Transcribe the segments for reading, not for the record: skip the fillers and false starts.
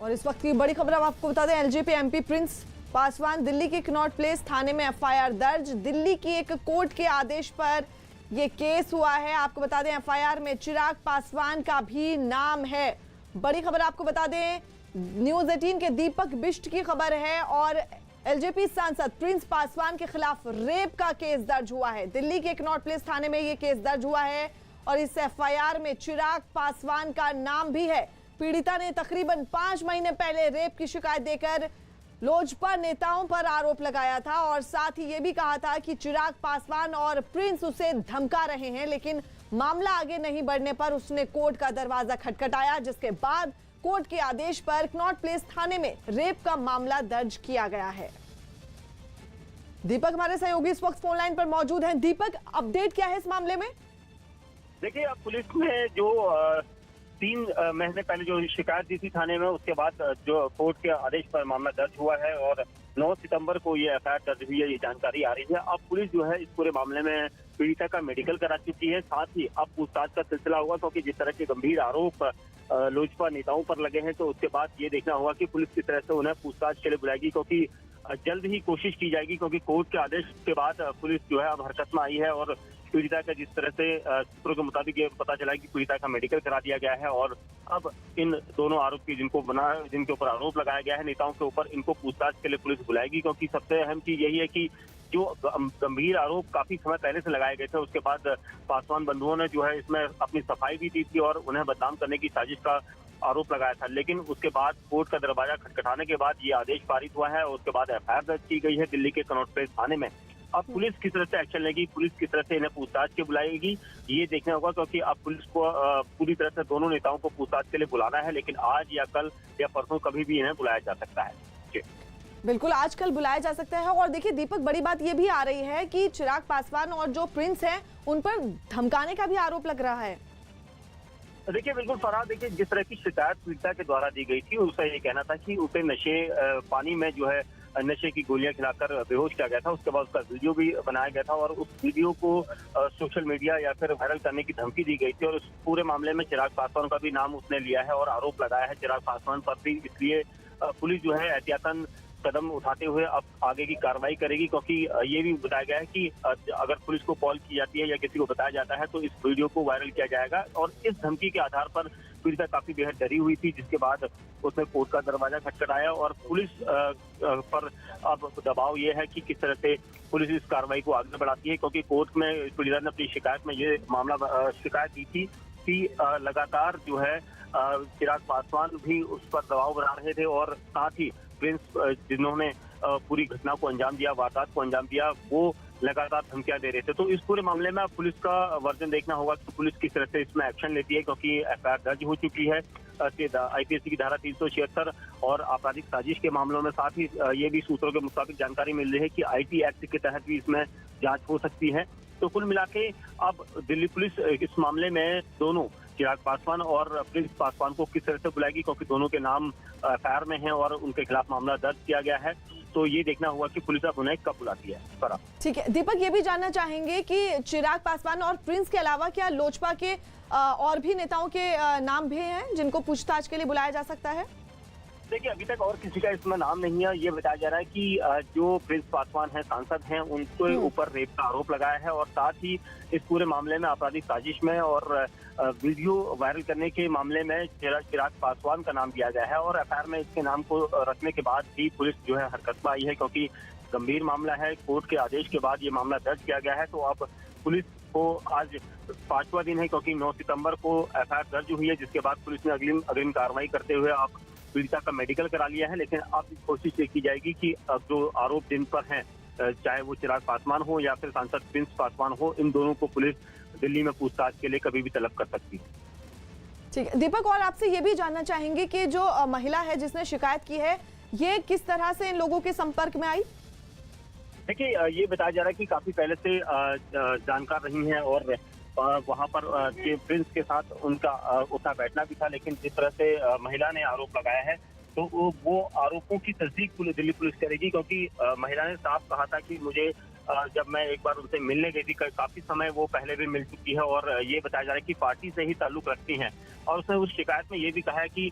और इस वक्त की बड़ी खबर हम आपको बता दें, LJP MP Prince Paswan Delhi के कनॉट प्लेस थाने में एफआईआर दर्ज। दिल्ली की एक कोर्ट के आदेश पर यह केस हुआ है। आपको बता दें एफआईआर में चिराग पासवान का भी नाम है। बड़ी खबर आपको बता दें, न्यूज 18 के दीपक बिष्ट की खबर है और एलजेपी सांसद प्रिंस पासवान के खिलाफ रेप का केस दर्ज हुआ है। दिल्ली के कनॉट प्लेस थाने में यह केस दर्ज हुआ है और इस एफआईआर में चिराग पासवान का नाम भी है। पीड़िता ने तकरीबन 5 महीने पहले रेप की शिकायत देकर लोजपा नेताओं पर आरोप लगाया था और साथ ही यह भी कहा था कि चिराग पासवान और प्रिंस उसे धमका रहे हैं, लेकिन मामला आगे नहीं बढ़ने पर उसने कोर्ट का दरवाजा खटखटाया, जिसके बाद कोर्ट के आदेश पर कनॉट प्लेस थाने में रेप का मामला दर्ज किया गया है। दीपक हमारे सहयोगी इस वक्त फोन लाइन पर मौजूद हैं। दीपक, अपडेट क्या है इस मामले में? देखिए, अब पुलिस ने जो 3 महीने पहले जो शिकायत दी थी थाने में, उसके बाद जो कोर्ट के आदेश पर मामला दर्ज हुआ है और 9 सितंबर को ये एफआईआर दर्ज हुई है, ये जानकारी आ रही है। अब पुलिस जो है इस पूरे मामले में पीड़िता का मेडिकल करा चुकी है। साथ ही अब पूछताछ का सिलसिला होगा, क्योंकि जिस तरह के गंभीर आरोप लोजपा नेताओं पर लगे हैं, तो उसके बाद ये देखना होगा कि पुलिस किस तरह से उन्हें पूछताछ के लिए बुलाएगी, क्योंकि जल्द ही कोशिश की जाएगी, क्योंकि कोर्ट के आदेश के बाद पुलिस जो है अब हरकत में आई है और पीड़िता का जिस तरह से सूत्रों के मुताबिक ये पता चला कि पीड़िता का मेडिकल करा दिया गया है और अब इन दोनों आरोपी जिनके ऊपर आरोप लगाया गया है नेताओं के ऊपर, इनको पूछताछ के लिए पुलिस बुलाएगी। क्योंकि सबसे अहम चीज यही है कि जो गंभीर आरोप काफी समय पहले से लगाए गए थे, उसके बाद पासवान बंधुओं ने जो है इसमें अपनी सफाई भी दी थी और उन्हें बदनाम करने की साजिश का आरोप लगाया था। लेकिन उसके बाद कोर्ट का दरवाजा खटखटाने के बाद ये आदेश पारित हुआ है और उसके बाद एफआईआर दर्ज की गई है दिल्ली के कनॉट प्लेस थाने में। अब पुलिस किस तरह से एक्शन लेगी, पुलिस किस तरह से इन्हें पूछताछ के बुलाएगी, ये देखना होगा, क्योंकि अब पुलिस को पूरी तरह से दोनों नेताओं को पूछताछ के लिए बुलाना है, लेकिन आज या कल या परसों कभी भी इन्हें बुलाया जा सकता है। जी बिल्कुल, आज कल बुलाया जा सकता है। और देखिए दीपक, बड़ी बात यह भी आ रही है कि चिराग पासवान और जो प्रिंस हैं उन पर धमकाने का भी आरोप लग रहा है। देखिए, बिल्कुल फरहाद, देखिए जिस तरह की शिकायत पीड़िता के द्वारा दी गई थी, उसका ये कहना था कि उसे पानी में जो है नशे की गोलियां खिलाकर बेहोश किया गया था। उसके बाद उसका वीडियो भी बनाया गया था और उस वीडियो को सोशल मीडिया या फिर वायरल करने की धमकी दी गई थी और उस पूरे मामले में चिराग पासवान का भी नाम उसने लिया है और आरोप लगाया है चिराग पासवान पर भी। इसलिए पुलिस जो है एहतियातन कदम उठाते हुए अब आगे की कार्रवाई करेगी, क्योंकि ये भी बताया गया है कि अगर पुलिस को कॉल की जाती है या किसी को बताया जाता है तो इस वीडियो को वायरल किया जाएगा। और इस धमकी के आधार पर पीड़िता काफी बेहद डरी हुई थी, जिसके बाद उसने कोर्ट का दरवाजा खटखटाया और पुलिस पर अब दबाव ये है कि किस तरह से पुलिस इस कार्रवाई को आगे बढ़ाती है, क्योंकि कोर्ट में पीड़िता ने अपनी शिकायत में ये मामला शिकायत दी थी कि लगातार जो है चिराग पासवान भी उस पर दबाव बना रहे थे और साथ ही प्रिंस जिन्होंने पूरी घटना को अंजाम दिया, वारदात को अंजाम दिया, वो लगातार धमकियां दे रहे थे। तो इस पूरे मामले में पुलिस का वर्जन देखना होगा कि पुलिस किस तरह से इसमें एक्शन लेती है, क्योंकि एफआईआर दर्ज हो चुकी है आईपीसी की धारा 376 और आपराधिक साजिश के मामलों में। साथ ही ये भी सूत्रों के मुताबिक जानकारी मिल रही है कि आईटी एक्ट के तहत भी इसमें जांच हो सकती है। तो कुल मिला के अब दिल्ली पुलिस इस मामले में दोनों चिराग पासवान और प्रिंस पासवान को किस तरह से बुलाएगी, क्योंकि दोनों के नाम एफआईआर में हैं और उनके खिलाफ मामला दर्ज किया गया है। तो ये देखना होगा कि पुलिस अब उन्हें कब बुलाती है। ठीक है दीपक, ये भी जानना चाहेंगे कि चिराग पासवान और प्रिंस के अलावा क्या लोजपा के और भी नेताओं के नाम भी हैं जिनको पूछताछ के लिए बुलाया जा सकता है? देखिए, अभी तक और किसी का इसमें नाम नहीं है। ये बताया जा रहा है कि जो प्रिंस पासवान है, सांसद हैं, उनके ऊपर रेप का आरोप लगाया है और साथ ही इस पूरे मामले में आपराधिक साजिश में और वीडियो वायरल करने के मामले में चिराग पासवान का नाम दिया गया है और एफआईआर में इसके नाम को रखने के बाद भी पुलिस जो है हरकत में आई है, क्योंकि गंभीर मामला है। कोर्ट के आदेश के बाद ये मामला दर्ज किया गया है। तो अब पुलिस को आज 5वां दिन है, क्योंकि 9 सितंबर को एफआईआर दर्ज हुई है, जिसके बाद पुलिस ने अग्रिम कार्रवाई करते हुए अब पीड़िता का मेडिकल करा लिया है। लेकिन अब कोशिश ये की जाएगी कि अब जो आरोप जिन पर हैं, चाहे वो चिराग पासवान हो या फिर सांसद प्रिंस पासवान हो, इन दोनों को पुलिस दिल्ली में पूछताछ के लिए कभी भी तलब कर सकती है। ठीक है दीपक, और आपसे ये भी जानना चाहेंगे कि जो महिला है जिसने शिकायत की है, ये किस तरह से इन लोगों के संपर्क में आई? देखिए, ये बताया जा रहा है कि काफी पहले से जानकार रही हैं और वहां पर प्रिंस के साथ उनका उठना बैठना भी था। लेकिन जिस तरह से महिला ने आरोप लगाया है, तो वो आरोपों की तस्दीक दिल्ली पुलिस करेगी, क्योंकि महिला ने साफ कहा था कि मुझे जब मैं एक बार उनसे मिलने गई थी, काफी समय वो पहले भी मिल चुकी है और ये बताया जा रहा है कि पार्टी से ही ताल्लुक रखती हैं और उसने उस शिकायत में ये भी कहा है कि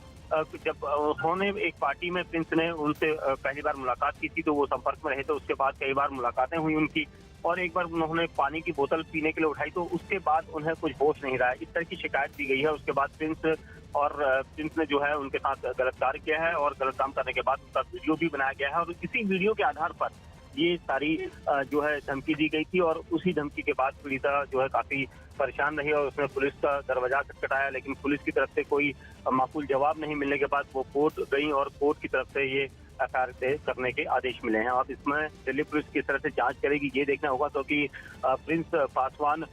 जब उन्होंने एक पार्टी में प्रिंस ने उनसे पहली बार मुलाकात की थी तो वो संपर्क में रहे थे, उसके बाद कई बार मुलाकातें हुई उनकी, और एक बार उन्होंने पानी की बोतल पीने के लिए उठाई तो उसके बाद उन्हें कुछ होश नहीं रहा है, इस तरह की शिकायत दी गई है। उसके बाद प्रिंस ने जो है उनके साथ गलत कार्य किया है और गलत काम करने के बाद उसका वीडियो भी बनाया गया है और इसी वीडियो के आधार पर ये सारी जो है धमकी दी गई थी और उसी धमकी के बाद पीड़िता जो है काफी परेशान रही और उसने पुलिस का दरवाजा खटखटाया, लेकिन पुलिस की तरफ से कोई माकूल जवाब नहीं मिलने के बाद वो कोर्ट गई और कोर्ट की तरफ से ये एफआईआर करने के आदेश मिले हैं। अब इसमें दिल्ली पुलिस किस तरह से जांच करेगी ये देखना होगा, क्योंकि प्रिंस पासवान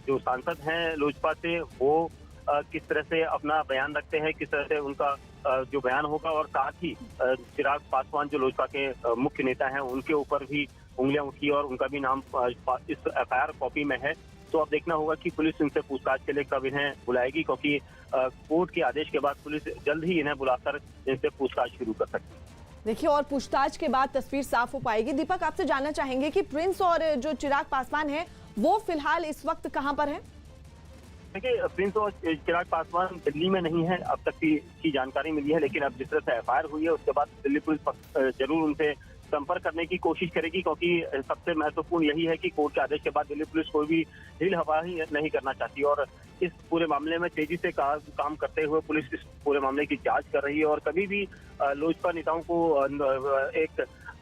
जो सांसद हैं लोजपा से, वो किस तरह से अपना बयान रखते हैं, किस तरह से उनका जो बयान होगा, और साथ ही चिराग पासवान जो लोजपा के मुख्य नेता हैं उनके ऊपर भी उंगलियां उठी और उनका भी नाम इस एफआईआर कॉपी में है। तो अब देखना होगा कि पुलिस इनसे पूछताछ के लिए कब इन्हें बुलाएगी, क्योंकि कोर्ट के आदेश के बाद पुलिस जल्द ही इन्हें बुलाकर इनसे पूछताछ शुरू कर सकती है। देखिए, और पूछताछ के बाद तस्वीर साफ हो पाएगी। दीपक, आपसे जानना चाहेंगे कि प्रिंस और जो चिराग पासवान है वो फिलहाल इस वक्त कहां पर है? देखिए, प्रिंस और चिराग पासवान दिल्ली में नहीं है, अब तक की जानकारी मिली है, लेकिन अब जिस तरह से एफआईआर हुई है उसके बाद दिल्ली पुलिस जरूर उनसे संपर्क करने की कोशिश करेगी, क्योंकि सबसे महत्वपूर्ण यही है कि कोर्ट के आदेश के बाद दिल्ली पुलिस कोई भी ढील हवाई नहीं करना चाहती और इस पूरे मामले में तेजी से काम करते हुए पुलिस इस पूरे मामले की जांच कर रही है और कभी भी लोजपा नेताओं को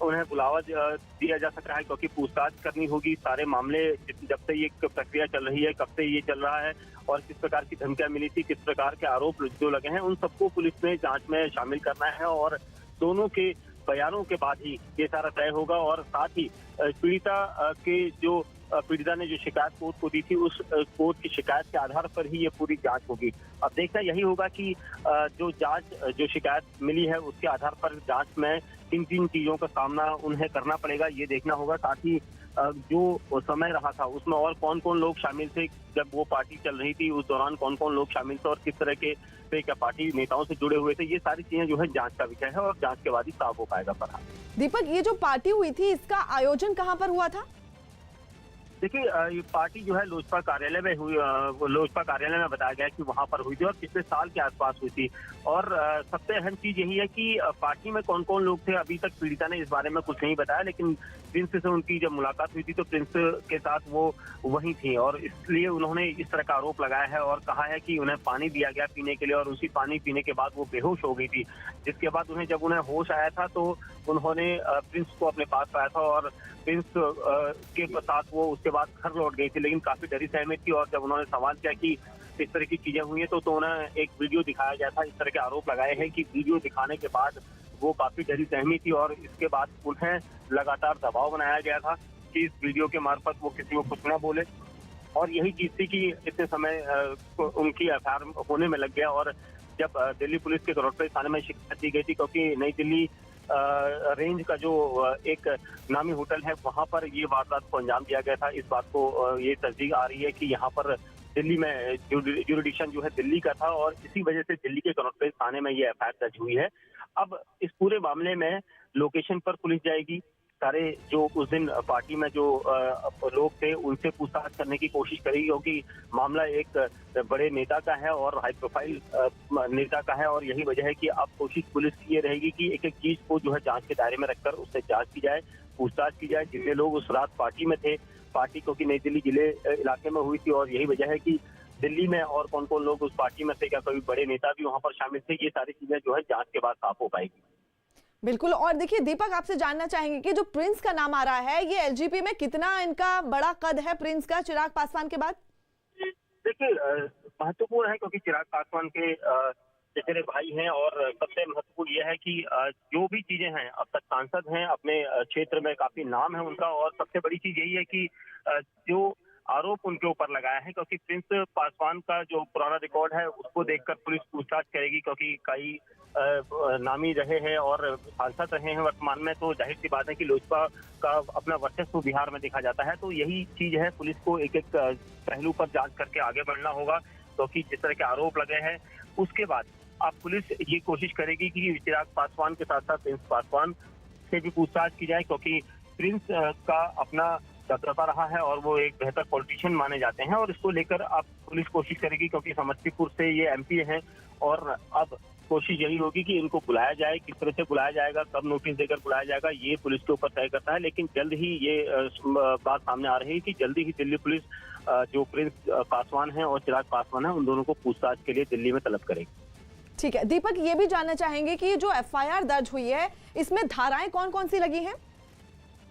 उन्हें बुलावा दिया जा सकता है, क्योंकि पूछताछ करनी होगी सारे मामले, जब से ये प्रक्रिया चल रही है, कब से ये चल रहा है और किस प्रकार की धमकियां मिली थी, किस प्रकार के आरोप जो लगे हैं, उन सबको पुलिस ने जांच में शामिल करना है और दोनों के बयानों के बाद ही ये सारा तय होगा। और साथ ही पीड़िता ने जो शिकायत कोर्ट को दी थी उस कोर्ट की शिकायत के आधार पर ही ये पूरी जांच होगी। अब देखना यही होगा कि जो शिकायत मिली है उसके आधार पर जांच में किन किन चीजों का सामना उन्हें करना पड़ेगा ये देखना होगा। साथ ही जो समय रहा था उसमें और कौन कौन लोग शामिल थे, जब वो पार्टी चल रही थी उस दौरान कौन कौन लोग शामिल थे और किस तरह के क्या पार्टी नेताओं से जुड़े हुए थे, ये सारी चीजें जो है जांच का विषय है और जांच के बाद ही साफ हो पाएगा। फरहान, दीपक, ये जो पार्टी हुई थी इसका आयोजन कहां पर हुआ था? देखिए, ये पार्टी जो है लोजपा कार्यालय में हुई, लोजपा कार्यालय में बताया गया कि वहां पर हुई थी और पिछले साल के आसपास हुई थी। और सबसे अहम चीज यही है कि पार्टी में कौन कौन लोग थे, अभी तक पीड़िता ने इस बारे में कुछ नहीं बताया, लेकिन प्रिंस से उनकी जब मुलाकात हुई थी तो प्रिंस के साथ वो वहीं थी और इसलिए उन्होंने इस तरह का आरोप लगाया है और कहा है कि उन्हें पानी दिया गया पीने के लिए और उसी पानी पीने के बाद वो बेहोश हो गई थी, जिसके बाद जब उन्हें होश आया था तो उन्होंने प्रिंस को अपने पास पाया था और प्रिंस के साथ वो उसके बाद घर लौट गई थी, लेकिन काफी डरी सहमत थी। और जब उन्होंने सवाल किया कि इस तरह की चीजें हुई हैं तो उन्हें एक वीडियो दिखाया गया था। इस तरह के आरोप लगाए हैं कि वीडियो दिखाने के बाद वो काफी डरी सहमत थी और इसके बाद उन्हें लगातार दबाव बनाया गया था कि इस वीडियो के मार्फत वो किसी को कुछ न बोले और यही चीज थी कि इतने समय उनकी एफआईआर होने में लग गया। और जब दिल्ली पुलिस के तौर पर थाने में शिकायत दी गई थी, क्योंकि नई दिल्ली रेंज का जो एक नामी होटल है वहां पर ये वारदात को अंजाम दिया गया था, इस बात को ये तस्दीक आ रही है कि यहाँ पर दिल्ली में जुरिडिक्शन जो है दिल्ली का था और इसी वजह से दिल्ली के कनॉट थाने में ये एफआईआर दर्ज हुई है। अब इस पूरे मामले में लोकेशन पर पुलिस जाएगी, सारे जो उस दिन पार्टी में जो लोग थे उनसे पूछताछ करने की कोशिश करेगी, क्योंकि मामला एक बड़े नेता का है और हाई प्रोफाइल नेता का है और यही वजह है कि अब कोशिश पुलिस की ये रहेगी कि एक एक चीज को जो है जांच के दायरे में रखकर उससे जांच की जाए, पूछताछ की जाए। जितने लोग उस रात पार्टी में थे, पार्टी क्योंकि नई दिल्ली जिले इलाके में हुई थी और यही वजह है कि दिल्ली में और कौन कौन लोग उस पार्टी में थे, क्या कोई बड़े नेता भी वहां पर शामिल थे, ये सारी चीजें जो है जांच के बाद साफ हो पाएगी। बिल्कुल। और देखिए दीपक, आपसे जानना चाहेंगे कि जो प्रिंस का नाम आ रहा है ये एलजीपी में कितना इनका बड़ा कद है प्रिंस का चिराग पासवान के बाद? देखिए, महत्वपूर्ण है क्योंकि चिराग पासवान के चचेरे भाई हैं और सबसे महत्वपूर्ण यह है कि जो भी चीजें हैं, अब तक सांसद हैं, अपने क्षेत्र में काफी नाम है उनका और सबसे बड़ी चीज यही है कि जो आरोप उनके ऊपर लगाया है, क्योंकि प्रिंस पासवान का जो पुराना रिकॉर्ड है उसको देखकर पुलिस पूछताछ करेगी, क्योंकि कई नामी रहे हैं और सांसद रहे हैं वर्तमान में, तो जाहिर सी बात है कि लोजपा का अपना वर्चस्व बिहार में देखा जाता है। तो यही चीज है, पुलिस को एक एक पहलू पर जांच करके आगे बढ़ना होगा, क्योंकि जिस तरह के आरोप लगे हैं उसके बाद अब पुलिस ये कोशिश करेगी कि चिराग पासवान के साथ साथ प्रिंस पासवान से भी पूछताछ की जाए, क्योंकि प्रिंस का अपना दबदबा रहा है और वो एक बेहतर पॉलिटिशियन माने जाते हैं, और इसको लेकर अब पुलिस कोशिश करेगी, क्योंकि समस्तीपुर से ये एमपी हैं और अब कोशिश यही होगी कि इनको बुलाया जाए। किस तरह से बुलाया जाएगा, कब नोटिस देकर बुलाया जाएगा, ये पुलिस के ऊपर तय करता है। लेकिन जल्द ही ये बात सामने आ रही है कि जल्दी ही दिल्ली पुलिस जो प्रिंस पासवान है और चिराग पासवान है, उन दोनों को पूछताछ के लिए दिल्ली में तलब करेगी। ठीक है दीपक, ये भी जानना चाहेंगे कि ये जो एफआईआर दर्ज हुई है इसमें धाराएं कौन कौन सी लगी हैं?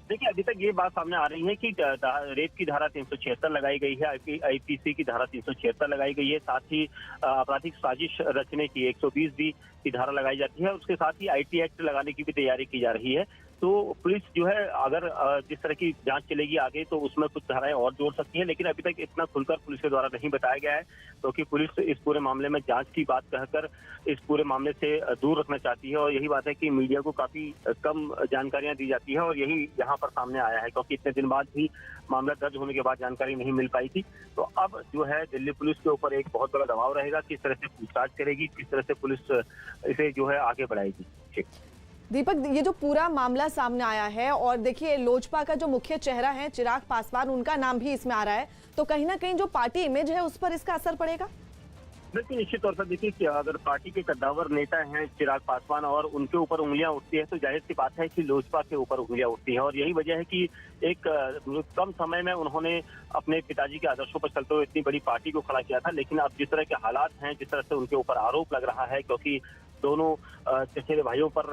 देखिए, अभी तक ये बात सामने आ रही है कि रेप की धारा 376 लगाई गई है, आईपीसी की धारा 376 लगाई गई है, साथ ही आपराधिक साजिश रचने की 120 भी की धारा लगाई जाती है। उसके साथ ही आईटी एक्ट लगाने की भी तैयारी की जा रही है। तो पुलिस जो है, अगर जिस तरह की जांच चलेगी आगे, तो उसमें कुछ धाराएं और जोड़ सकती है, लेकिन अभी तक इतना खुलकर पुलिस के द्वारा नहीं बताया गया है, क्योंकि पुलिस इस पूरे मामले में जांच की बात कहकर इस पूरे मामले से दूर रखना चाहती है। और यही बात है कि मीडिया को काफी कम जानकारियां दी जाती है, और यही यहाँ पर सामने आया है, क्योंकि इतने दिन बाद भी मामला दर्ज होने के बाद जानकारी नहीं मिल पाई थी। तो अब जो है दिल्ली पुलिस के ऊपर एक बहुत बड़ा दबाव रहेगा, किस तरह से पूछताछ करेगी, किस तरह से पुलिस इसे जो है आगे बढ़ाएगी। दीपक, ये जो पूरा मामला सामने आया है, और देखिए लोजपा का जो मुख्य चेहरा है चिराग पासवान, उनका नाम भी इसमें आ रहा है, तो कहीं ना कहीं जो पार्टी इमेज है उस पर इसका असर पड़ेगा? बिल्कुल, निश्चित तौर पर देखिए कि अगर पार्टी के कद्दावर नेता हैं चिराग पासवान और उनके ऊपर उंगलियां उठती है, तो जाहिर सी बात है कि लोजपा के ऊपर उंगलियां उठती हैं। और यही वजह है कि एक कम समय में उन्होंने अपने पिताजी के आदर्शों पर चलते हुए इतनी बड़ी पार्टी को खड़ा किया था। लेकिन अब जिस तरह के हालात हैं, जिस तरह से उनके ऊपर आरोप लग रहा है, क्योंकि दोनों चचेरे भाइयों पर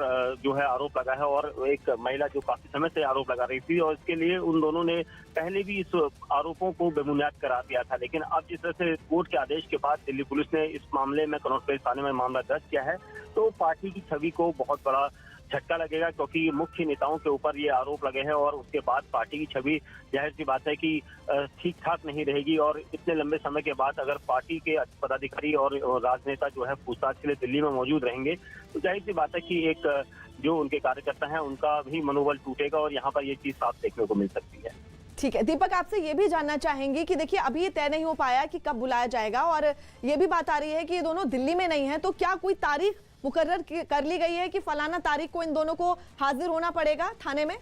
जो है आरोप लगा है, और एक महिला जो काफी समय से आरोप लगा रही थी, और इसके लिए उन दोनों ने पहले भी इस आरोपों को बेबुनियाद करार दिया था। लेकिन अब जिस तरह से कोर्ट के आदेश के बाद दिल्ली पुलिस ने इस मामले में कनॉट प्लेस थाने में मामला दर्ज किया है, तो पार्टी की छवि को बहुत बड़ा झटका लगेगा, क्योंकि मुख्य नेताओं के ऊपर ये आरोप लगे हैं, और उसके बाद पार्टी की छवि जाहिर सी बात है कि ठीक ठाक नहीं रहेगी। और इतने लंबे समय के बाद अगर पार्टी के पदाधिकारी और राजनेता जो है पूछताछ के लिए दिल्ली में मौजूद रहेंगे, तो जाहिर सी बात है कि एक जो उनके कार्यकर्ता हैं उनका भी मनोबल टूटेगा, और यहाँ पर ये चीज साफ देखने को मिल सकती है। ठीक है दीपक, आपसे ये भी जानना चाहेंगे कि देखिए अभी ये तय नहीं हो पाया कि कब बुलाया जाएगा, और ये भी बात आ रही है कि ये दोनों दिल्ली में नहीं है, तो क्या कोई तारीख मुकर्रर कर ली गई है कि फलाना तारीख को इन दोनों को हाजिर होना पड़ेगा थाने में?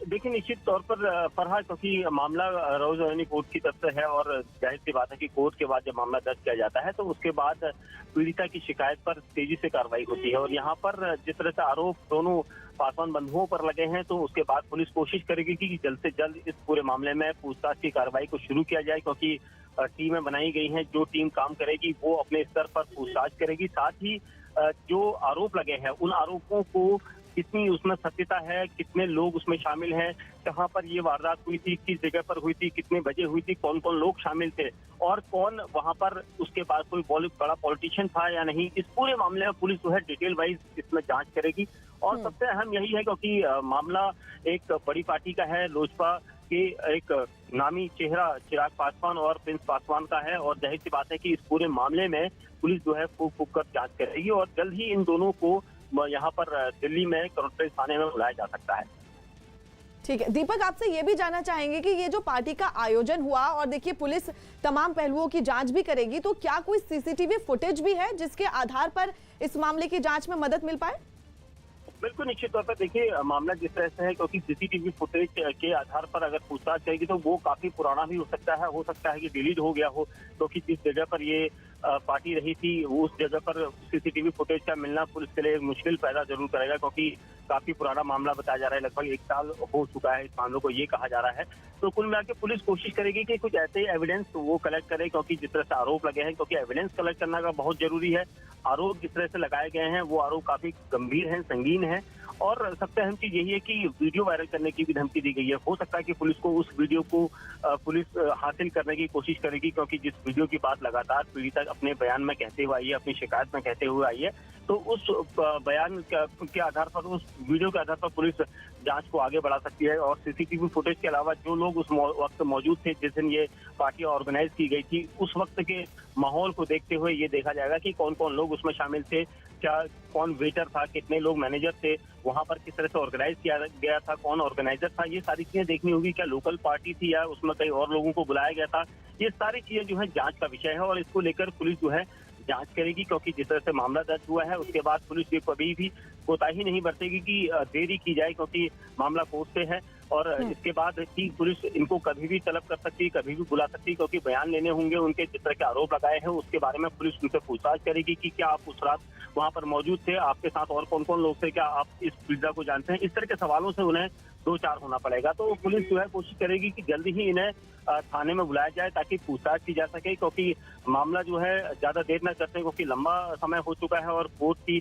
देखिए, निश्चित तौर पर फरहाद, क्योंकि मामला रोज रवानी कोर्ट की तरफ से है, और जाहिर सी बात है कि कोर्ट के बाद जब मामला दर्ज किया जाता है, तो उसके बाद पीड़िता की शिकायत पर तेजी से कार्रवाई होती है। और यहाँ पर जिस तरह से आरोप दोनों पासवान बंधुओं पर लगे हैं, तो उसके बाद पुलिस कोशिश करेगी कि जल्द से जल्द इस पूरे मामले में पूछताछ की कार्रवाई को शुरू किया जाए, क्योंकि टीमें बनाई गई हैं। जो टीम काम करेगी वो अपने स्तर पर पूछताछ करेगी, साथ ही जो आरोप लगे हैं उन आरोपों को कितनी उसमें सत्यता है, कितने लोग उसमें शामिल हैं, कहाँ पर ये वारदात हुई थी, किस जगह पर हुई थी, कितने बजे हुई थी, कौन कौन लोग शामिल थे, और कौन वहां पर उसके बाद कोई बड़ा पॉलिटिशियन था या नहीं। इस पूरे मामले में पुलिस जो है डिटेल वाइज इसमें जांच करेगी। और सबसे अहम यही है, क्योंकि मामला एक बड़ी पार्टी का है, लोजपा के एक नामी चेहरा चिराग पासवान और प्रिंस पासवान का है, और जाहिर सी बात है कि इस पूरे मामले में पुलिस जो है फूक फूक कर जांच करेगी, और जल्द ही इन दोनों को यहाँ पर दिल्ली में कनॉट प्लेस थाने में बुलाया जा सकता है। ठीक है दीपक, आपसे ये भी जानना चाहेंगे कि ये जो पार्टी का आयोजन हुआ, और देखिए पुलिस तमाम पहलुओं की जांच भी करेगी, तो क्या कोई सीसीटीवी फुटेज भी है जिसके आधार पर इस मामले की जांच में मदद मिल पाए? बिल्कुल, निश्चित तौर पर देखिए मामला जिस तरह से है, क्योंकि सीसीटीवी फुटेज के आधार पर अगर पूछताछ करेगी तो वो काफी पुराना भी हो सकता है कि डिलीट हो गया हो, क्योंकि जिस जगह पर ये पार्टी रही थी उस जगह पर सीसीटीवी फुटेज का मिलना पुलिस के लिए मुश्किल पैदा जरूर करेगा, क्योंकि काफी पुराना मामला बताया जा रहा है, लगभग 1 साल हो चुका है इस मामले को, ये कहा जा रहा है। तो कुल मिलाकर पुलिस कोशिश करेगी कि कुछ ऐसे एविडेंस वो कलेक्ट करे, क्योंकि जिस तरह से आरोप लगे हैं, क्योंकि एविडेंस कलेक्ट करना का बहुत जरूरी है। आरोप जिस तरह से लगाए गए हैं वो आरोप काफी गंभीर हैं, संगीन है, और सबसे अहम चीज यही है कि वीडियो वायरल करने की भी धमकी दी गई है। हो सकता है कि पुलिस को उस वीडियो को पुलिस हासिल करने की कोशिश करेगी, क्योंकि जिस वीडियो की बात लगातार पीड़िता अपने बयान में कहते हुए आई है, अपनी शिकायत में कहते हुए आई है, तो उस बयान के आधार पर, उस वीडियो के आधार पर पुलिस जांच को आगे बढ़ा सकती है। और सीसीटीवी फुटेज के अलावा जो लोग उस वक्त मौजूद थे जिस दिन ये पार्टी ऑर्गेनाइज की गई थी, उस वक्त के माहौल को देखते हुए ये देखा जाएगा कि कौन कौन लोग उसमें शामिल थे, क्या कौन वेटर था, कितने लोग मैनेजर थे, वहां पर किस तरह से ऑर्गेनाइज किया गया था, कौन ऑर्गेनाइजर था, ये सारी चीजें देखनी होगी। क्या लोकल पार्टी थी या उसमें कई और लोगों को बुलाया गया था, ये सारी चीजें जो है जांच का विषय है, और इसको लेकर पुलिस जो है जांच करेगी, क्योंकि जिस तरह से मामला दर्ज हुआ है उसके बाद पुलिस ये कभी भी कोताही नहीं बरतेगी कि देरी की जाए, क्योंकि मामला कोर्ट से है। और इसके बाद ही पुलिस इनको कभी भी तलब कर सकती है, कभी भी बुला सकती है, क्योंकि बयान लेने होंगे उनके जिस तरह के आरोप लगाए हैं उसके बारे में पुलिस उनसे पूछताछ करेगी कि क्या आप उस रात वहां पर मौजूद थे, आपके साथ और कौन कौन लोग थे, क्या आप इस पीड़िता को जानते हैं। इस तरह के सवालों से उन्हें दो चार होना पड़ेगा। तो पुलिस जो है कोशिश करेगी कि जल्दी ही इन्हें थाने में बुलाया जाए ताकि पूछताछ की जा सके, क्योंकि मामला जो है ज्यादा देर न करते, क्योंकि लंबा समय हो चुका है और कोर्ट की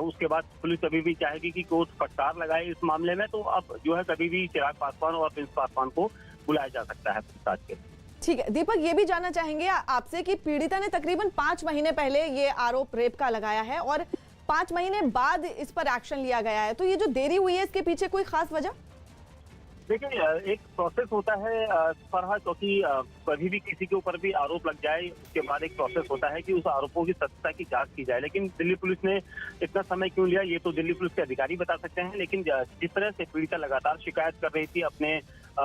उसके बाद पुलिस अभी भी चाहेगी कि कोर्ट फटकार लगाए इस मामले में। तो अब जो है कभी भी चिराग पासवान और प्रिंस पासवान को बुलाया जा सकता है पूछताछ के लिए। ठीक है दीपक, ये भी जानना चाहेंगे आपसे कि पीड़िता ने तकरीबन 5 महीने पहले ये आरोप रेप का लगाया है और 5 महीने बाद इस पर एक्शन लिया गया है, तो ये जो देरी हुई है इसके पीछे कोई खास वजह? देखिए, एक प्रोसेस होता है फरहा, क्योंकि कभी भी किसी के ऊपर भी आरोप लग जाए उसके बाद एक प्रोसेस होता है कि उस आरोपों की सत्यता की जांच की जाए। लेकिन दिल्ली पुलिस ने इतना समय क्यों लिया ये तो दिल्ली पुलिस के अधिकारी बता सकते हैं। लेकिन जिस तरह से पीड़िता लगातार शिकायत कर रही थी, अपने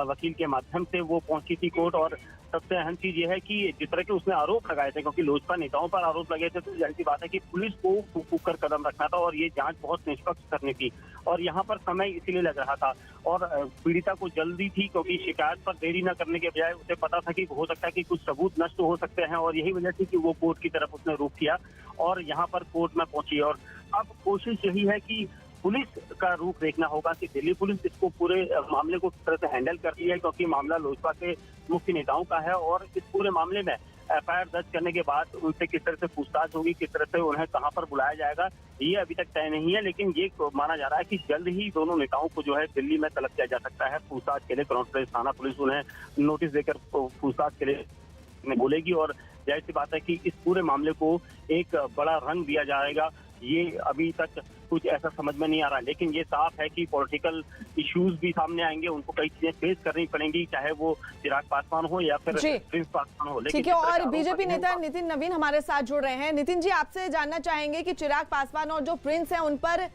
वकील के माध्यम से वो पहुंची थी कोर्ट, और सबसे अहम चीज ये है कि जिस तरह के उसने आरोप लगाए थे, क्योंकि लोजपा नेताओं पर आरोप लगे थे, तो जाहिर सी बात है कि पुलिस को फूक फूक कर कदम रखना था और ये जांच बहुत निष्पक्ष करनी थी, और यहाँ पर समय इसीलिए लग रहा था। और पीड़िता को जल्दी थी, क्योंकि शिकायत पर देरी न करने के बजाय उसे पता था कि हो सकता है कि कुछ सबूत नष्ट हो सकते हैं, और यही वजह थी कि वो कोर्ट की तरफ उसने रुख किया और यहाँ पर कोर्ट में पहुंची। और अब कोशिश यही है कि पुलिस का रुख देखना होगा कि दिल्ली पुलिस इसको पूरे मामले को किस तरह से हैंडल करती है, क्योंकि मामला लोजपा के मुख्य नेताओं का है, और इस पूरे मामले में एफआईआर दर्ज करने के बाद उनसे किस तरह से पूछताछ होगी, किस तरह से उन्हें कहां पर बुलाया जाएगा, ये अभी तक तय नहीं है। लेकिन ये माना जा रहा है कि जल्द ही दोनों नेताओं को जो है दिल्ली में तलब किया जा सकता है पूछताछ के लिए। कनॉट प्लेस थाना पुलिस उन्हें नोटिस देकर पूछताछ के लिए बोलेगी, और जाहिर सी बात है कि इस पूरे मामले को एक बड़ा रंग दिया जाएगा। ये अभी तक कुछ ऐसा समझ में नहीं आ रहा, लेकिन ये साफ है कि पॉलिटिकल इश्यूज भी सामने आएंगे, उनको कई चीजें फेस करनी पड़ेंगी, चाहे वो चिराग पासवान हो या फिर प्रिंस पासवान हो। ठीक है, और बीजेपी नेता नितिन नवीन हमारे साथ जुड़ रहे हैं। नितिन जी, आपसे जानना चाहेंगे कि चिराग पासवान और जो प्रिंस है उन पर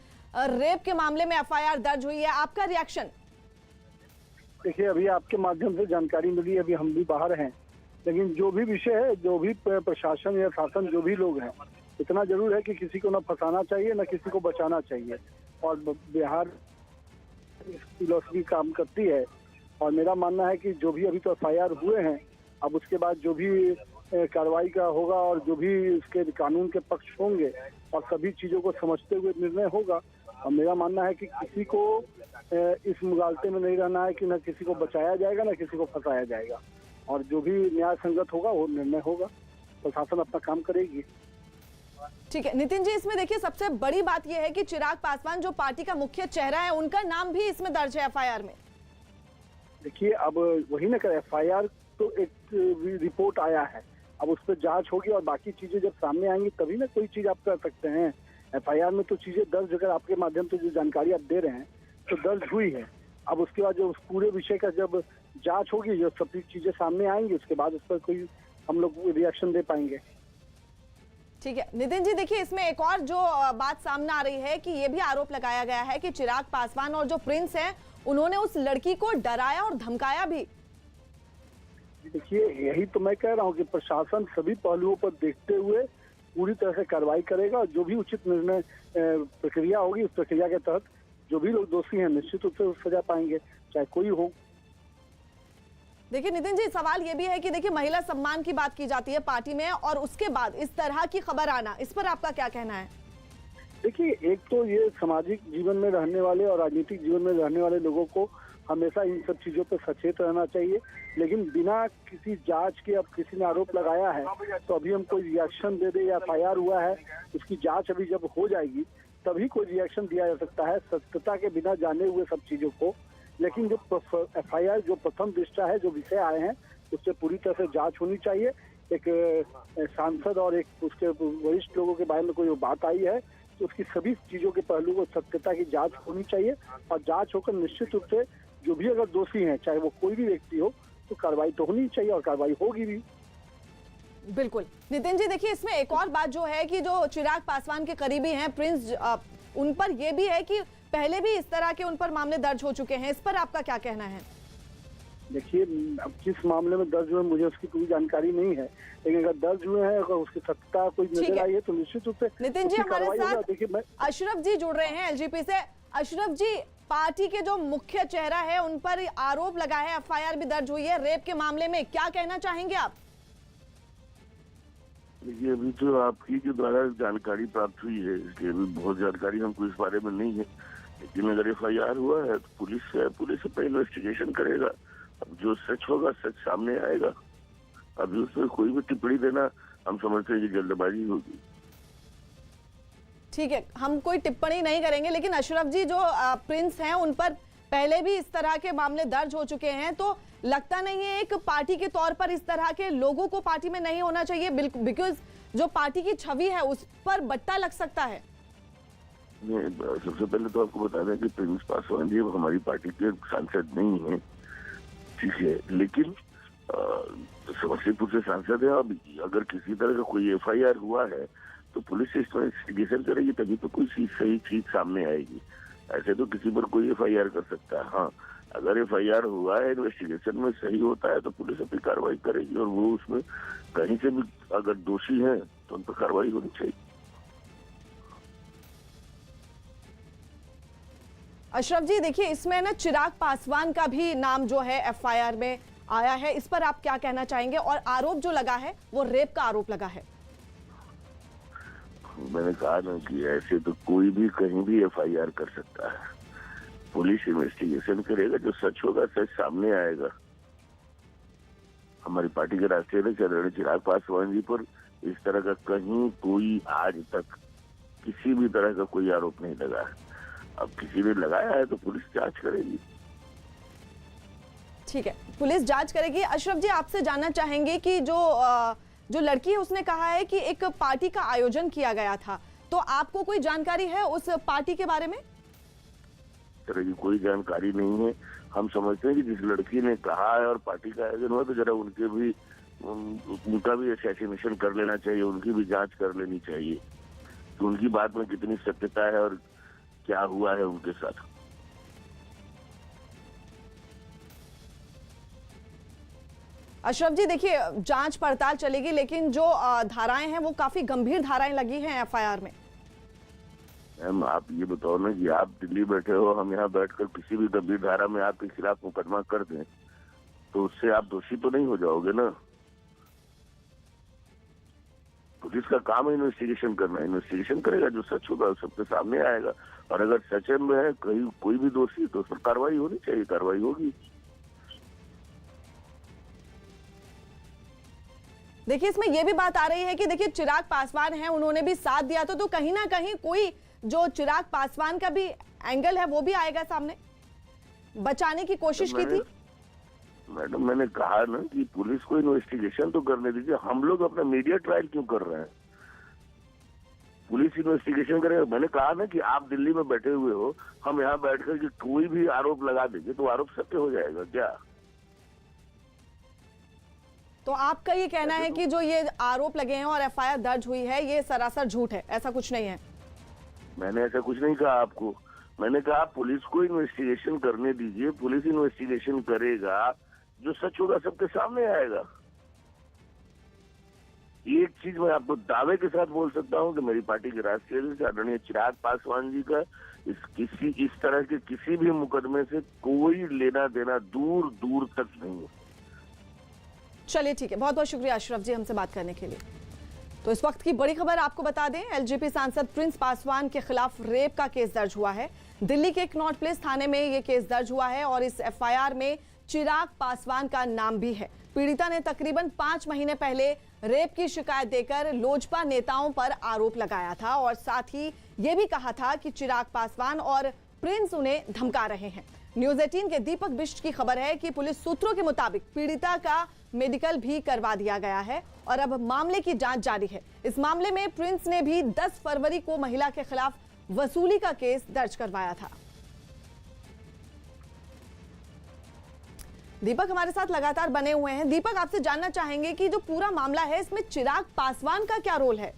रेप के मामले में एफआईआर दर्ज हुई है, आपका रिएक्शन? देखिए, अभी आपके माध्यम से जानकारी मिली, अभी हम भी बाहर हैं, लेकिन जो भी विषय है, जो भी प्रशासन या शासन जो भी लोग हैं, इतना जरूर है कि किसी को न फंसाना चाहिए न किसी को बचाना चाहिए, और बिहार फिलॉसफी काम करती है। और मेरा मानना है कि जो भी अभी तो एफआईआर हुए हैं, अब उसके बाद जो भी कार्रवाई का होगा और जो भी उसके कानून के पक्ष होंगे और सभी चीजों को समझते हुए निर्णय होगा। और मेरा मानना है कि किसी को इस मुगालते में नहीं रहना है कि न किसी को बचाया जाएगा न किसी को फंसाया जाएगा, और जो भी न्याय संगत होगा वो निर्णय होगा, प्रशासन अपना काम करेगी। ठीक है नितिन जी, इसमें देखिए सबसे बड़ी बात यह है कि चिराग पासवान जो पार्टी का मुख्य चेहरा है, उनका नाम भी इसमें दर्ज है एफआईआर में। देखिए, अब वही ना कर, एफआईआर तो एक रिपोर्ट आया है, अब उस पर जांच होगी और बाकी चीजें जब सामने आएंगी तभी ना कोई चीज आप कर सकते हैं। एफआईआर में तो चीजें दर्ज, अगर आपके माध्यम से जो जानकारी आप दे रहे हैं तो दर्ज हुई है। अब उसके बाद जो पूरे विषय का जब जांच होगी, जो सभी चीजें सामने आएंगी, उसके बाद उस पर कोई हम लोग रिएक्शन दे पाएंगे। ठीक है नितिन जी, देखिए इसमें एक और जो बात सामने आ रही है कि ये भी आरोप लगाया गया है कि चिराग पासवान और जो प्रिंस हैं उन्होंने उस लड़की को डराया और धमकाया भी। देखिए, यही तो मैं कह रहा हूँ कि प्रशासन सभी पहलुओं पर देखते हुए पूरी तरह से कार्रवाई करेगा, और जो भी उचित निर्णय प्रक्रिया होगी उस प्रक्रिया के तहत जो भी लोग दोषी हैं निश्चित रूप से सजा पाएंगे, चाहे कोई हो। देखिए नितिन जी, सवाल ये भी है कि देखिए महिला सम्मान की बात की जाती है पार्टी में, और उसके बाद इस तरह की खबर आना, इस पर आपका क्या कहना है? देखिए, एक तो ये सामाजिक जीवन में रहने वाले और राजनीतिक जीवन में रहने वाले लोगों को हमेशा इन सब चीजों पर सचेत रहना चाहिए, लेकिन बिना किसी जांच के अब किसी ने आरोप लगाया है तो अभी हम कोई रिएक्शन दे दे, या एफआईआर हुआ है उसकी जांच अभी जब हो जाएगी तभी कोई रिएक्शन दिया जा सकता है, सत्यता के बिना जाने हुए सब चीजों को। लेकिन जो एफआईआर जो प्रथम दृष्टया है, जो विषय आए हैं, उससे पूरी तरह से जांच होनी चाहिए। एक सांसद और एक उसके वरिष्ठ लोगों के बारे में कोई बात आई है तो उसकी सभी चीजों के पहलू को सत्यता की जांच होनी चाहिए, और जांच होकर निश्चित रूप से जो भी अगर दोषी हैं, चाहे वो कोई भी व्यक्ति हो, तो कार्रवाई तो होनी चाहिए और कार्रवाई होगी भी। बिल्कुल नितिन जी, देखिए इसमें एक और बात जो है कि जो चिराग पासवान के करीबी हैं प्रिंस, उन पर यह भी है कि पहले भी इस तरह के उन पर मामले दर्ज हो चुके हैं, इस पर आपका क्या कहना है? देखिए, अब किस मामले में दर्ज हुए मुझे उसकी पूरी जानकारी नहीं है, लेकिन अगर दर्ज हुए हैं, अगर उसकी सत्यता कोई नजर आई है तो निश्चित रूप से नितिन जी हमारे साथ देखिए अशरफ जी जुड़ रहे हैं एलजीपी से। अशरफ जी, पार्टी के जो मुख्य चेहरा है उन पर आरोप लगा है, एफआईआर भी दर्ज हुई है रेप के मामले में, क्या कहना चाहेंगे आप? देखिए, अभी तो आपकी के द्वारा जानकारी प्राप्त हुई है, इसलिए अभी बहुत जानकारी हमको इस बारे में नहीं है। लेकिन अगर एफआईआर हुआ है तो पुलिस से पहले इन्वेस्टिगेशन करेगा। अब जो सच होगा सच सामने आएगा। अभी उसमें कोई भी टिप्पणी देना हम समझते हैं कि जल्दबाजी होगी। ठीक है, हम कोई टिप्पणी नहीं करेंगे, लेकिन अशरफ जी जो प्रिंस हैं उन पर पहले भी इस तरह के मामले दर्ज हो चुके हैं, तो लगता नहीं है एक पार्टी के तौर पर इस तरह के लोगों को पार्टी में नहीं होना चाहिए, बिकॉज जो पार्टी की छवि है उस पर बट्टा लग सकता है। सबसे पहले तो आपको बता दें कि प्रिंस पासवान जी हमारी पार्टी के सांसद नहीं है, ठीक है, लेकिन समस्तीपुर से सांसद है। अब अगर किसी तरह का कोई एफआईआर हुआ है तो पुलिस इसमें इन्वेस्टिगेशन करेगी, तभी तो कोई सही चीज सामने आएगी। ऐसे तो किसी पर कोई एफआईआर कर सकता है। हाँ, अगर एफआईआर हुआ है, इन्वेस्टिगेशन में सही होता है तो पुलिस अपनी कार्रवाई करेगी, और वो उसमें कहीं से भी अगर दोषी है तो उन पर कार्रवाई होनी चाहिए। अशरफ जी देखिए, इसमें ना चिराग पासवान का भी नाम जो है एफआईआर में आया है, इस पर आप क्या कहना चाहेंगे? और आरोप जो लगा है वो रेप का आरोप लगा है। मैंने कहा ना कि ऐसे तो कोई भी कहीं भी एफआईआर कर सकता है। पुलिस इन्वेस्टिगेशन करेगा, जो सच होगा सच सामने आएगा। हमारी पार्टी के राष्ट्रीय अध्यक्ष चिराग पासवान जी पर इस तरह का कहीं कोई आज तक किसी भी तरह का कोई आरोप नहीं लगा है। अब किसी ने लगाया है तो पुलिस जांच करेगी। ठीक है, पुलिस जांच करेगी। अशरफ जी आपसे जानना चाहेंगे कि जो लड़की है उसने कहा है कि एक पार्टी का आयोजन किया गया था, तो आपको कोई जानकारी है उस पार्टी के बारे में? तरह की कोई जानकारी नहीं है। हम समझते हैं कि जिस लड़की ने कहा है और पार्टी का आयोजन हुआ, तो जरा उनका भी असैसिनेशन कर लेना चाहिए, उनकी भी जांच कर लेनी चाहिए कि उनकी बात में कितनी सत्यता है और क्या हुआ है उनके साथ। अशरफ जी देखिए, जांच पड़ताल चलेगी, लेकिन जो धाराएं हैं वो काफी गंभीर धाराएं लगी हैं एफआईआर में। मैम, आप ये बताओ ना कि आप दिल्ली बैठे हो, हम यहाँ बैठकर किसी भी गंभीर धारा में आपके खिलाफ मुकदमा कर दें तो उससे आप दोषी तो नहीं हो जाओगे ना। पुलिस का काम है इन्वेस्टिगेशन करना। इन्वेस्टिगेशन करेगा, जो सच होगा सबके सामने आएगा, और अगर सच में है कहीं कोई भी दोषी तो उस पर कार्रवाई होनी चाहिए, कार्रवाई होगी। देखिए, इसमें यह भी बात आ रही है कि देखिए चिराग पासवान हैं, उन्होंने भी साथ दिया, तो कहीं ना कहीं कोई जो चिराग पासवान का भी एंगल है वो भी आएगा सामने, बचाने की कोशिश की थी। मैडम, मैंने कहा ना कि पुलिस को इन्वेस्टिगेशन तो करने दीजिए। हम लोग अपना मीडिया ट्रायल क्यों कर रहे हैं? पुलिस इन्वेस्टिगेशन करेगा। मैंने कहा ना कि आप दिल्ली में बैठे हुए हो, हम यहाँ बैठकर कि कोई भी आरोप लगा देंगे तो आरोप सत्य हो जाएगा क्या? तो आपका ये कहना है कि जो ये आरोप लगे हैं और एफआईआर दर्ज हुई है ये सरासर झूठ है, ऐसा कुछ नहीं है? मैंने ऐसा कुछ नहीं कहा आपको। मैंने कहा पुलिस को इन्वेस्टिगेशन करने दीजिए, पुलिस इन्वेस्टिगेशन करेगा, जो सच होगा सबके सामने आएगा। एक चीज मैं आपको दावे के साथ बोल सकता हूं कि मेरी पार्टी के राष्ट्रीय अध्यक्ष आदरणीय चिराग पासवान जी का इस तरह के किसी भी मुकदमे से कोई लेना देना दूर दूर तक नहीं है। चलिए ठीक है, बहुत बहुत शुक्रिया अशरफ जी हमसे बात करने के लिए। तो इस वक्त की बड़ी खबर आपको बता दें, एलजेपी सांसद प्रिंस पासवान के खिलाफ रेप का केस दर्ज हुआ है। दिल्ली के कनॉट प्लेस थाने में यह केस दर्ज हुआ है और इस एफआईआर में चिराग पासवान का नाम भी है। पीड़िता ने तकरीबन 5 महीने पहले रेप की शिकायत देकर लोजपा नेताओं पर आरोप लगाया था और साथ ही यह भी कहा था कि चिराग पासवान और प्रिंस उन्हें धमका रहे हैं। न्यूज 18 के दीपक बिष्ट की खबर है कि पुलिस सूत्रों के मुताबिक पीड़िता का मेडिकल भी करवा दिया गया है और अब मामले की जांच जारी है। इस मामले में प्रिंस ने भी 10 फरवरी को महिला के खिलाफ वसूली का केस दर्ज करवाया था। दीपक हमारे साथ लगातार बने हुए हैं। दीपक, आपसे जानना चाहेंगे कि जो पूरा मामला है इसमें चिराग पासवान का क्या रोल है?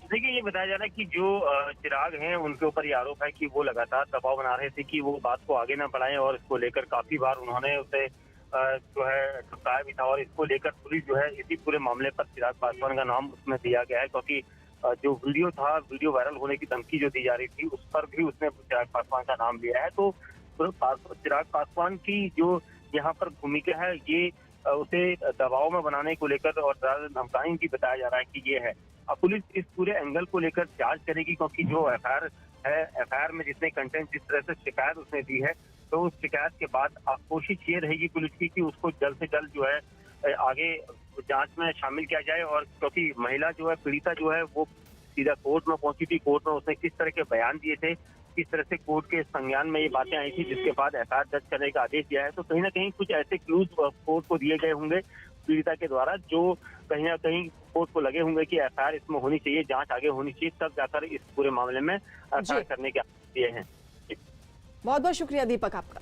देखिए, ये बताया जा रहा है कि जो चिराग हैं उनके ऊपर ये आरोप है कि वो लगातार दबाव बना रहे थे कि वो बात को आगे ना बढ़ाएं और इसको लेकर काफी बार उन्होंने उसे जो है ठुकराया भी था और इसको लेकर पुलिस जो है इसी पूरे मामले पर चिराग पासवान का नाम उसमें दिया गया है, क्योंकि जो वीडियो था, वीडियो वायरल होने की धमकी जो दी जा रही थी, उस पर भी उसने चिराग पासवान का नाम लिया है। तो चिराग पासवान की जो यहाँ पर भूमिका है, ये उसे दबाव में बनाने को लेकर और धमकाने की बताया जा रहा है कि ये है। अब पुलिस इस पूरे एंगल को लेकर जांच करेगी, क्योंकि जो एफआईआर है, एफआईआर में जितने कंटेंट जिस तरह से शिकायत उसने दी है, तो उस शिकायत के बाद अब कोशिश ये रहेगी पुलिस की कि उसको जल्द से जल्द जो है आगे जांच में शामिल किया जाए। और क्योंकि महिला जो है, पीड़िता जो है, वो सीधा कोर्ट में पहुंची थी। कोर्ट में उसने किस तरह के बयान दिए थे, किस तरह से कोर्ट के संज्ञान में ये बातें आई थी, जिसके बाद एफआईआर दर्ज करने का आदेश दिया है। तो कहीं ना कहीं कुछ ऐसे क्लूज कोर्ट को दिए गए होंगे पीड़िता के द्वारा, जो कहीं ना कहीं कोर्ट को लगे होंगे कि एफआईआर इसमें होनी चाहिए, जांच आगे होनी चाहिए, तब जाकर इस पूरे मामले में एफआईआर करने के आदेश दिए हैं। बहुत बहुत शुक्रिया दीपक आपका।